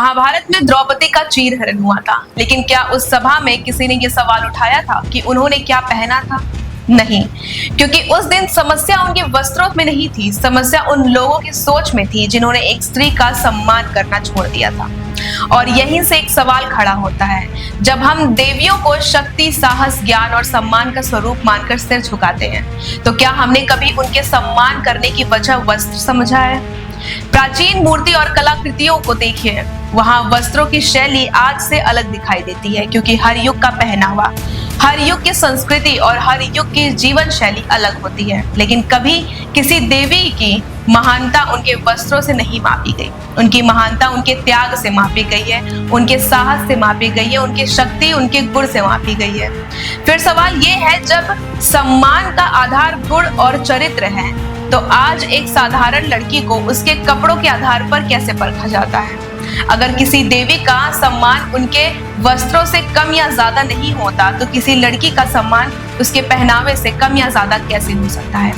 महाभारत में द्रौपदी का चीरहरण हुआ था, लेकिन क्या उस सभा में किसी ने यह सवाल उठाया था कि उन्होंने क्या पहना था? नहीं, क्योंकि उस दिन समस्या उनके वस्त्रों में नहीं थी, समस्या उन लोगों की सोच में थी जिन्होंने एक स्त्री का सम्मान करना छोड़ दिया था। और यहीं से एक सवाल खड़ा होता है, जब हम देवियों को शक्ति, साहस, ज्ञान और सम्मान का स्वरूप मानकर सिर झुकाते हैं, तो क्या हमने कभी उनके सम्मान करने की वजह वस्त्र समझा है? प्राचीन मूर्ति और कलाकृतियों को देखिए, वहां वस्त्रों की शैली आज से अलग दिखाई देती है, क्योंकि हर युग का पहनावा, हर युग की संस्कृति और हर युग की जीवन शैली अलग होती है। लेकिन कभी किसी देवी की महानता उनके वस्त्रों से नहीं मापी गई। उनकी महानता उनके त्याग से मापी गई है, उनके साहस से मापी गई है, उनकी शक्ति, उनके गुण से मापी गई है। फिर सवाल ये है, जब सम्मान का आधार गुण और चरित्र है, तो आज एक साधारण लड़की को उसके कपड़ों के आधार पर कैसे परखा जाता है? अगर किसी देवी का सम्मान उनके वस्त्रों से कम या ज्यादा नहीं होता, तो किसी लड़की का सम्मान उसके पहनावे से कम या ज्यादा कैसे हो सकता है?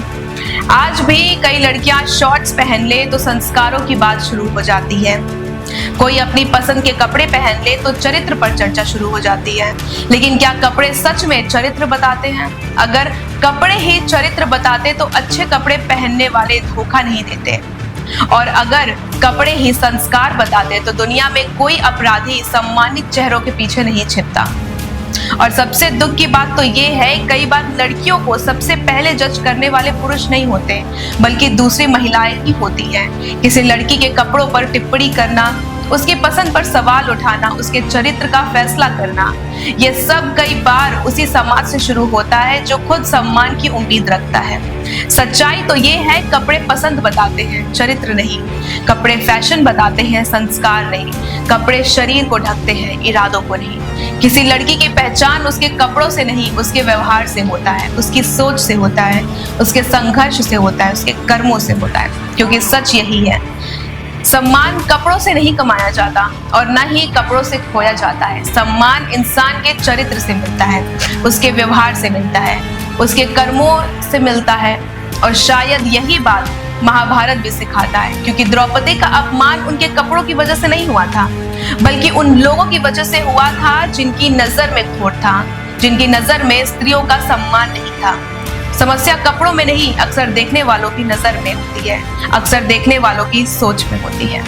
आज भी कई लड़कियां शॉर्ट्स पहन ले तो संस्कारों की बात शुरू हो जाती है। कोई अपनी पसंद के कपड़े पहन ले तो चरित्र पर चर्चा शुरू हो जाती है। लेकिन क्या कपड़े सच में चरित्र बताते हैं? अगर कपड़े ही चरित्र बताते तो अच्छे कपड़े पहनने वाले धोखा नहीं देते, और अगर कपड़े ही संस्कार बताते तो दुनिया में कोई अपराधी सम्मानित चेहरों के पीछे नहीं छिपता। और सबसे दुख की बात तो ये है, कई बार लड़कियों को सबसे पहले जज करने वाले पुरुष नहीं होते, बल्कि दूसरी महिलाएं ही होती हैं। किसी लड़की के कपड़ों पर टिप्पणी करना, उसकी पसंद पर सवाल उठाना, उसके चरित्र का फैसला करना, ये सब कई बार उसी समाज से शुरू होता है जो खुद सम्मान की उम्मीद रखता है। सच्चाई तो ये है, कपड़े पसंद बताते हैं, चरित्र नहीं। कपड़े फैशन बताते हैं, संस्कार नहीं। कपड़े शरीर को ढकते हैं, इरादों को नहीं। किसी लड़की की पहचान उसके कपड़ों से नहीं, उसके व्यवहार से होता है, उसकी सोच से होता है, उसके संघर्ष से होता है, उसके कर्मों से होता है। क्योंकि सच यही है, सम्मान कपड़ों से नहीं कमाया जाता और न ही कपड़ों से खोया जाता है। सम्मान इंसान के चरित्र से मिलता है, उसके व्यवहार से मिलता है, उसके कर्मों से मिलता है। और शायद यही बात महाभारत भी सिखाता है, क्योंकि द्रौपदी का अपमान उनके कपड़ों की वजह से नहीं हुआ था, बल्कि उन लोगों की वजह से हुआ था जिनकी नजर में खोट था, जिनकी नजर में स्त्रियों का सम्मान नहीं था। समस्या कपड़ों में नहीं, अक्सर देखने वालों की नजर में होती है, अक्सर देखने वालों की सोच में होती है।